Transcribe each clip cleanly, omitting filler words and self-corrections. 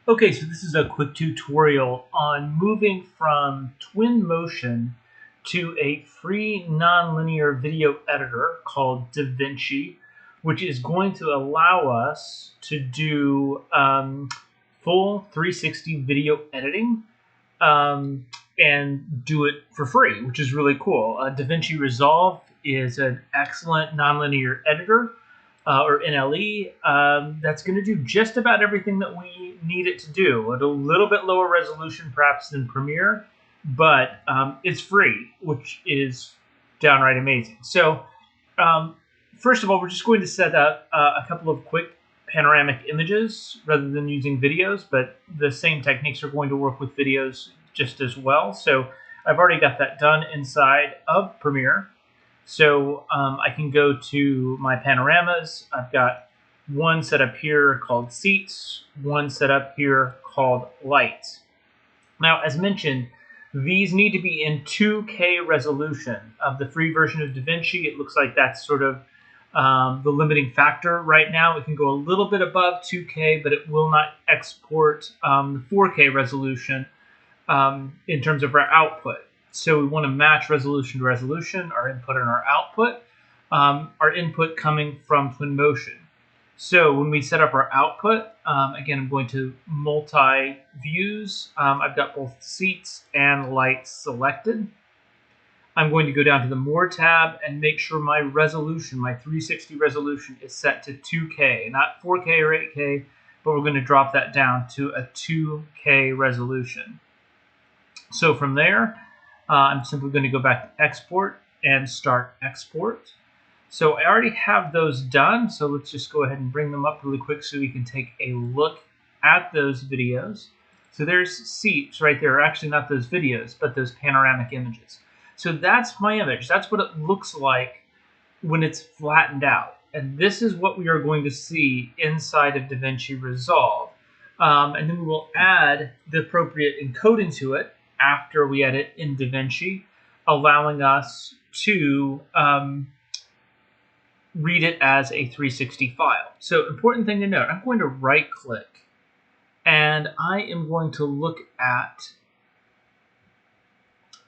Okay, so this is a quick tutorial on moving from Twinmotion to a free nonlinear video editor called DaVinci, which is going to allow us to do full 360 video editing and do it for free, which is really cool. DaVinci Resolve is an excellent nonlinear editor or NLE, that's going to do just about everything that we need it to do at a little bit lower resolution perhaps than Premiere, but it's free, which is downright amazing. So first of all, we're just going to set up a couple of quick panoramic images rather than using videos, but the same techniques are going to work with videos just as well. So I've already got that done inside of Premiere. So I can go to my panoramas. I've got one set up here called seats, one set up here called lights. Now, as mentioned, these need to be in 2K resolution. Of the free version of DaVinci, it looks like that's sort of the limiting factor right now. It can go a little bit above 2K, but it will not export the 4K resolution in terms of our output. So we want to match resolution to resolution, our input and our output. Our input coming from Twinmotion. So when we set up our output, again, I'm going to multi-views. I've got both seats and lights selected. I'm going to go down to the More tab and make sure my resolution, my 360 resolution, is set to 2K, not 4K or 8K, but we're going to drop that down to a 2K resolution. So from there, I'm simply going to go back to export and start export. So I already have those done. So let's just go ahead and bring them up really quick so we can take a look at those videos. So there's seats right there. Actually, not those videos, but those panoramic images. So that's my image. That's what it looks like when it's flattened out. And this is what we are going to see inside of DaVinci Resolve. And then we will add the appropriate encoding to it after we edit in DaVinci, allowing us to read it as a 360 file. So important thing to note, I'm going to right click and I am going to look at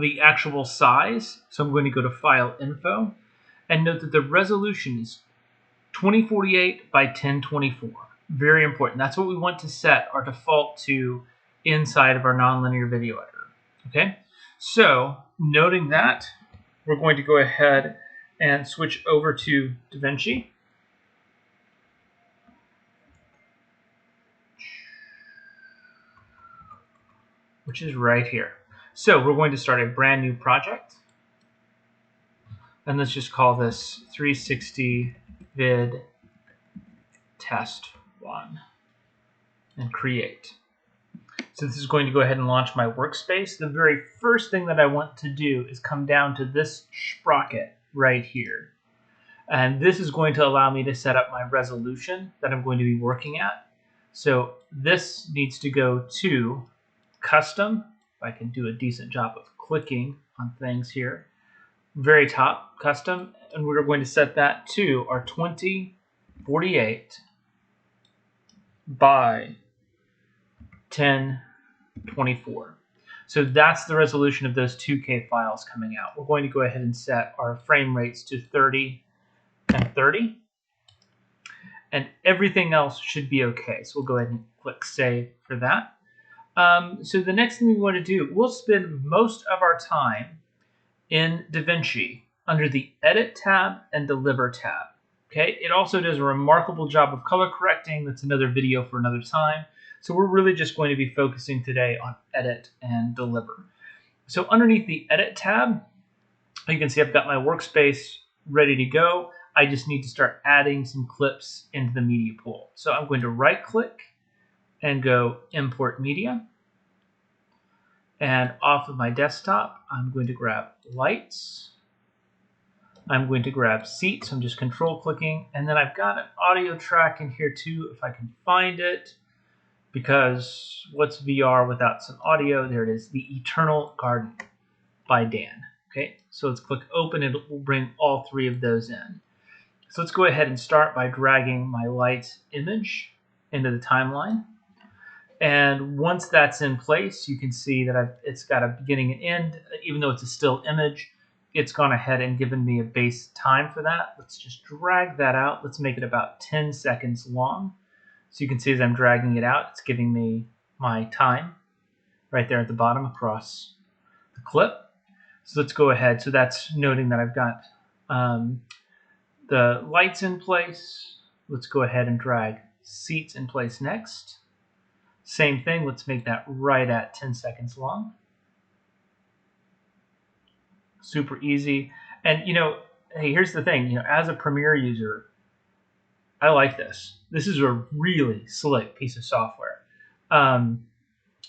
the actual size. So I'm going to go to File Info and note that the resolution is 2048 by 1024. Very important. That's what we want to set our default to inside of our nonlinear video editor. Okay, so noting that, we're going to go ahead and switch over to DaVinci. Which is right here. So we're going to start a brand new project. And let's just call this 360 vid test 1 and create. So this is going to go ahead and launch my workspace. The very first thing that I want to do is come down to this sprocket right here. And this is going to allow me to set up my resolution that I'm going to be working at. So this needs to go to custom. If I can do a decent job of clicking on things here. Very top, custom. And we're going to set that to our 2048 by 1024. So that's the resolution of those 2K files coming out. We're going to go ahead and set our frame rates to 30 and 30. And everything else should be okay. So we'll go ahead and click Save for that. So the next thing we want to do, we'll spend most of our time in DaVinci under the Edit tab and Deliver tab. Okay, it also does a remarkable job of color correcting. That's another video for another time. So we're really just going to be focusing today on Edit and Deliver. So underneath the Edit tab, you can see I've got my workspace ready to go. I just need to start adding some clips into the media pool. So I'm going to right click and go Import Media. And off of my desktop, I'm going to grab Lights. I'm going to grab Seats. I'm just control clicking. And then I've got an audio track in here too, if I can find it. Because what's VR without some audio? There it is, The Eternal Garden by Dan. Okay, so let's click Open and it will bring all three of those in. So let's go ahead and start by dragging my lights image into the timeline. And once that's in place, you can see that it's got a beginning and end. Even though it's a still image, it's gone ahead and given me a base time for that. Let's just drag that out. Let's make it about 10 seconds long. So you can see as I'm dragging it out, it's giving me my time right there at the bottom across the clip. So let's go ahead. So that's noting that I've got the lights in place. Let's go ahead and drag seats in place next. Same thing, let's make that right at 10 seconds long. Super easy. And hey, here's the thing, as a Premiere user, I like this. This is a really slick piece of software.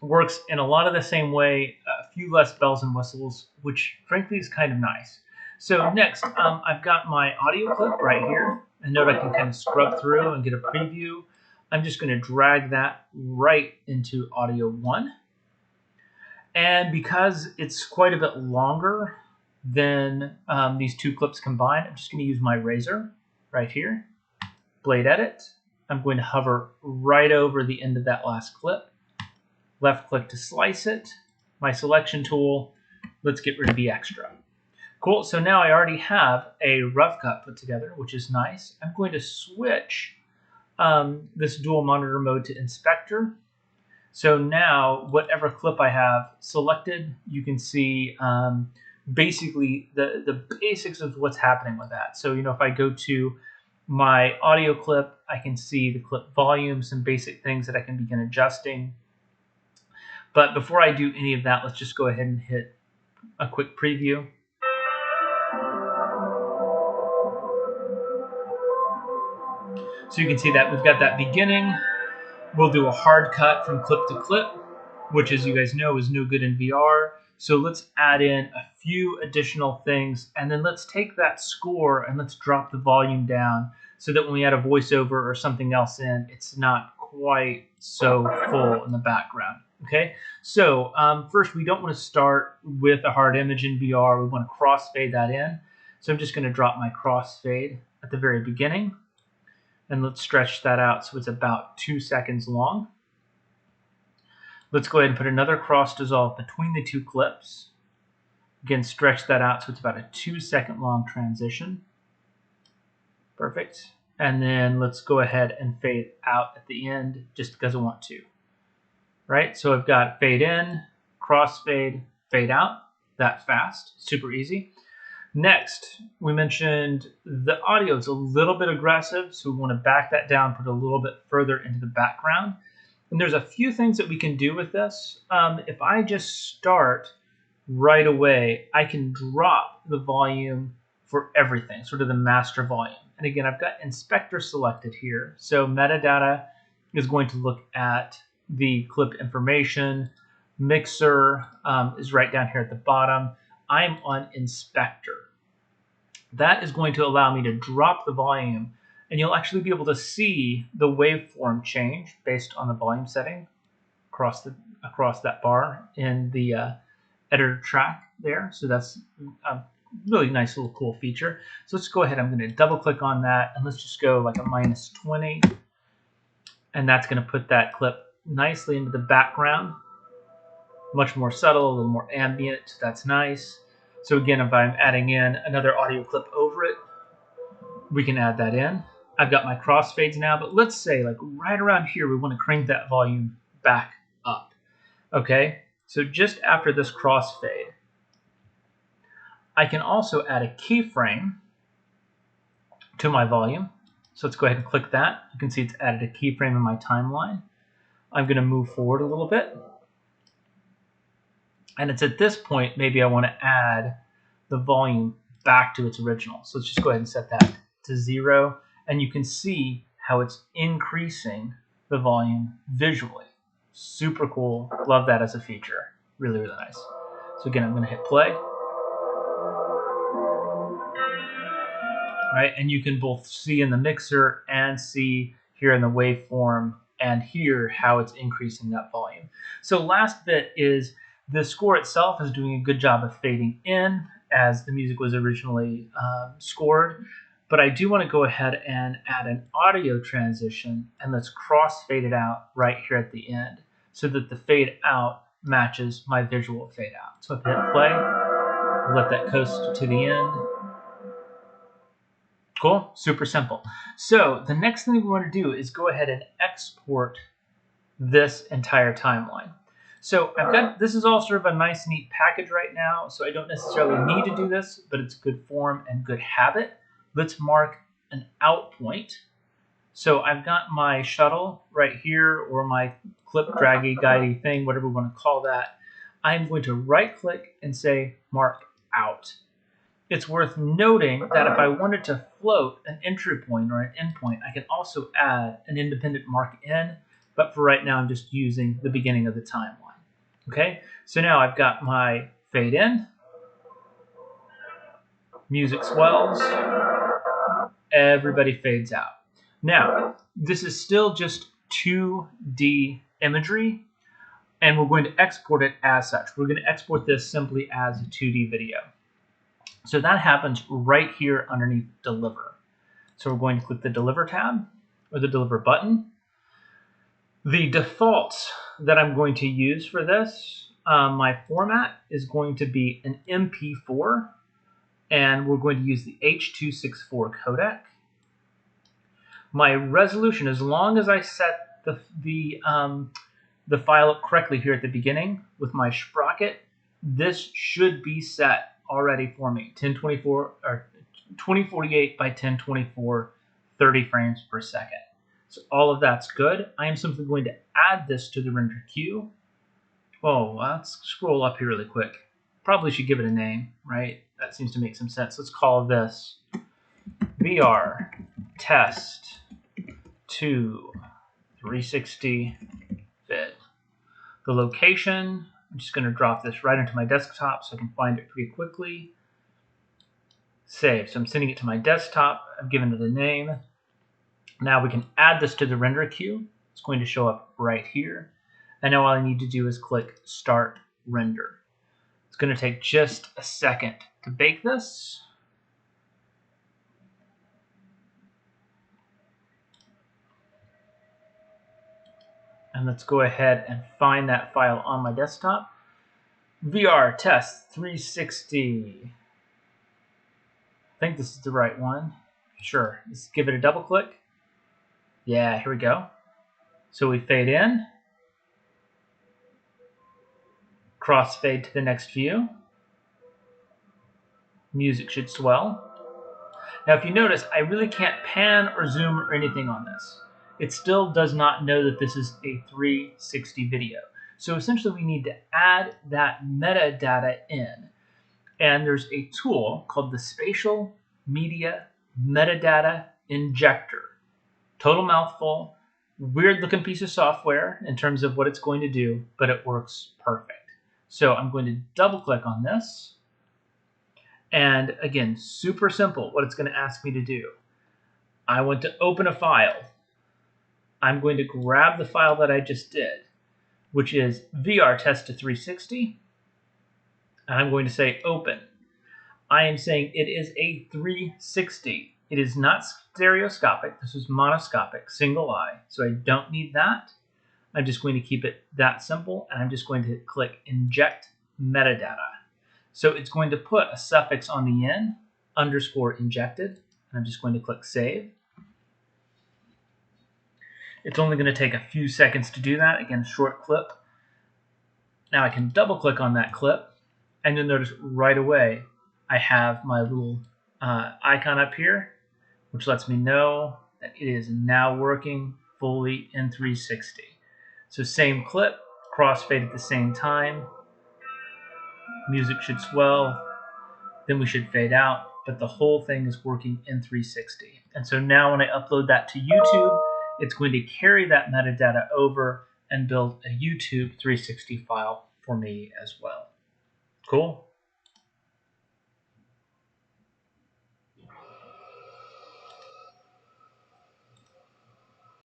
Works in a lot of the same way, a few less bells and whistles, which frankly is kind of nice. So next, I've got my audio clip right here. And note I can kind of scrub through and get a preview. I'm just going to drag that right into audio 1. And because it's quite a bit longer than these two clips combined, I'm just going to use my razor right here, blade edit. I'm going to hover right over the end of that last clip, left click to slice it, my selection tool. Let's get rid of the extra. Cool, so now I already have a rough cut put together, which is nice. I'm going to switch this dual monitor mode to inspector. So now whatever clip I have selected, you can see basically the basics of what's happening with that. So if I go to my audio clip, I can see the clip volume, some basic things that I can begin adjusting. But before I do any of that, let's just go ahead and hit a quick preview. So you can see that we've got that beginning. We'll do a hard cut from clip to clip, which, as you guys know, is no good in VR. So let's add in a few additional things, and then let's take that score and let's drop the volume down so that when we add a voiceover or something else in, it's not quite so full in the background. Okay, so first, we don't want to start with a hard image in VR. We want to crossfade that in. So I'm just going to drop my crossfade at the very beginning. And let's stretch that out so it's about 2 seconds long. Let's go ahead and put another cross dissolve between the two clips. Again, stretch that out so it's about a 2-second long transition. Perfect. And then let's go ahead and fade out at the end just because I want to. Right, so I've got fade in, crossfade, fade out, that fast, super easy. Next, we mentioned the audio is a little bit aggressive, so we want to back that down, put it a little bit further into the background. And there's a few things that we can do with this. If I just start right away, I can drop the volume for everything, sort of the master volume. And again, I've got inspector selected here. So metadata is going to look at the clip information. Mixer is right down here at the bottom. I'm on inspector. That is going to allow me to drop the volume, and you'll actually be able to see the waveform change based on the volume setting across that bar in the editor track there. So that's a really nice little cool feature. So let's go ahead. I'm going to double click on that, and let's just go like a -20, and that's going to put that clip nicely into the background. Much more subtle, a little more ambient. That's nice. So again, if I'm adding in another audio clip over it, we can add that in. I've got my crossfades now, but let's say like right around here, we want to crank that volume back up. Okay, so just after this crossfade, I can also add a keyframe to my volume. So let's go ahead and click that. You can see it's added a keyframe in my timeline. I'm going to move forward a little bit. And it's at this point, maybe I want to add the volume back to its original. So let's just go ahead and set that to 0. And you can see how it's increasing the volume visually. Super cool. Love that as a feature. Really, really nice. So again, I'm going to hit play. Right, and you can both see in the mixer and see here in the waveform and hear how it's increasing that volume. So last bit is the score itself is doing a good job of fading in as the music was originally scored. But I do want to go ahead and add an audio transition, and let's crossfade it out right here at the end. so that the fade out matches my visual fade out. So if I hit play, let that coast to the end. Cool, super simple. So the next thing we want to do is go ahead and export this entire timeline. So I've got, this is all sort of a nice, neat package right now, so I don't necessarily need to do this, but it's good form and good habit. Let's mark an out point. So I've got my shuttle right here, or my clip draggy guidey thing, whatever we want to call that. I'm going to right click and say mark out. It's worth noting that if I wanted to float an entry point or an endpoint, I can also add an independent mark in, but for right now, I'm just using the beginning of the timeline. Okay, so now I've got my fade in, music swells, everybody fades out. Now, this is still just 2D imagery, and we're going to export it as such. We're going to export this simply as a 2D video. So that happens right here underneath Deliver. So we're going to click the Deliver tab, or the Deliver button. The defaults that I'm going to use for this, my format is going to be an MP4, and we're going to use the H.264 codec. My resolution, as long as I set the file up correctly here at the beginning with my sprocket, this should be set already for me. 1024 or 2048 by 1024, 30 frames per second. So all of that's good. I am simply going to add this to the render queue. Oh, let's scroll up here really quick. Probably should give it a name, right? That seems to make some sense. Let's call this VR test 2 360 vid. The location, I'm just going to drop this right into my desktop so I can find it pretty quickly. Save. So I'm sending it to my desktop. I've given it a name. Now we can add this to the render queue. It's going to show up right here. And now all I need to do is click Start Render. It's going to take just a second to bake this. And let's go ahead and find that file on my desktop. VR test 360. I think this is the right one. Sure. Let's give it a double click. Yeah, here we go. So we fade in. Crossfade to the next view. Music should swell. Now if you notice, I really can't pan or zoom or anything on this. It still does not know that this is a 360 video. So essentially we need to add that metadata in. And there's a tool called the Spatial Media Metadata Injector. Total mouthful, weird looking piece of software in terms of what it's going to do, but it works perfect. So I'm going to double click on this. And again, super simple what it's going to ask me to do. I want to open a file. I'm going to grab the file that I just did, which is VR test to 360. And I'm going to say open. I am saying it is a 360. It is not stereoscopic. This is monoscopic, single eye. So I don't need that. I'm just going to keep it that simple. And I'm just going to click Inject Metadata. So it's going to put a suffix on the end, underscore injected. And I'm just going to click Save. It's only going to take a few seconds to do that. Again, short clip. Now I can double click on that clip, and you'll notice right away I have my little icon up here, which lets me know that it is now working fully in 360. So same clip, crossfade at the same time. Music should swell, then we should fade out, but the whole thing is working in 360. And so now when I upload that to YouTube, it's going to carry that metadata over and build a YouTube 360 file for me as well. Cool?